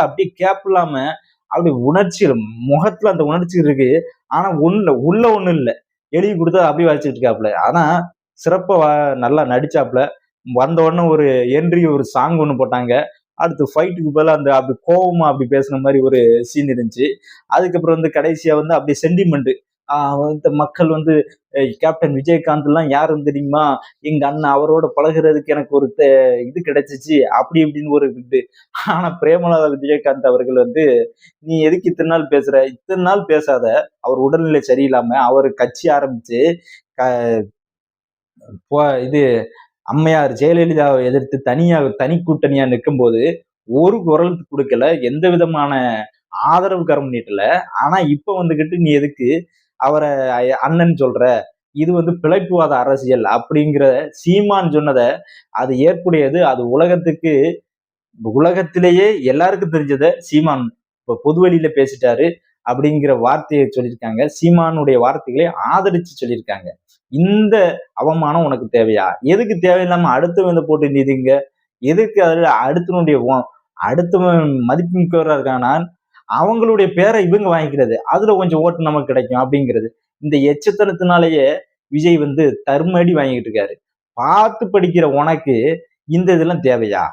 அப்படியே கேப் இல்லாம அப்படி உணர்ச்சி முகத்துல அந்த உணர்ச்சி இருக்கு. ஆனா உள்ள ஒண்ணும் இல்ல. எழுதி குடுத்தா அப்படியே வாசிச்சுட்டு இருக்காப்புல. ஆனா சிறப்பா நல்லா நடிச்சாப்புல. வந்த உடனே ஒரு என்ட்ரி ஒரு சாங் ஒண்ணு போட்டாங்க. அடுத்து ஃபைட்டுக்கு பதிலா அந்த அப்படி கோவமா அப்படி பேசுன மாரி ஒரு சீன் இருந்துச்சு. அதுக்கப்புறம் வந்து கடைசியா வந்து அப்படியே சென்டிமெண்ட். இந்த மக்கள் வந்து கேப்டன் விஜயகாந்த்லாம் யாருன்னு தெரியுமா? எங்க அண்ணன் அவரோட பழகுறதுக்கு எனக்கு ஒரு இது கிடைச்சுச்சு. அப்படி இப்படின்னு ஒரு இது. ஆனா பிரேமலதா விஜயகாந்த் அவர்கள் வந்து, "நீ எதுக்கு இத்தன நாள் பேசுற? இத்தன நாள் பேசாத." அவர் உடல்நிலை சரியில்லாம அவரு கட்சி ஆரம்பிச்சு, க இது அம்மையார் ஜெயலலிதாவை எதிர்த்து தனி கூட்டணியா நிக்கும்போது, ஒரு குரல் குடுக்கல. எந்த விதமான ஆதரவு கரம் நீட்டல. ஆனா இப்ப வந்துகிட்டு நீ எதுக்கு அவர அண்ணன் சொல்ற? இது வந்து பிழைப்புவாத அரசியல் அப்படிங்கிற சீமான் சொன்னத, அது ஏற்புடையது. அது உலகத்திலேயே எல்லாருக்கும் தெரிஞ்சத சீமான் இப்ப பொது வெளியில பேசிட்டாரு அப்படிங்கிற வார்த்தையை சொல்லியிருக்காங்க. சீமானுடைய வார்த்தைகளை ஆதரிச்சு சொல்லியிருக்காங்க. இந்த அவமானம் உனக்கு தேவையா? எதுக்கு தேவையில்லாம அடுத்தவன் போட்டு நீதிங்க? எதுக்கு அதுல அடுத்தவன் மதிப்புமிக்கவரா இருக்கானா, அவங்களுடைய பேரை இவங்க வாங்கிக்கிறது. அதுல கொஞ்சம் ஓட்டு நமக்கு கிடைக்கும் அப்படிங்கிறது. இந்த எச்சத்தனத்தினாலேயே விஜய் வந்து தர்ம அடி வாங்கிட்டு இருக்காரு. பார்த்து படிக்கிற உனக்கு இந்த இதெல்லாம் தேவையா?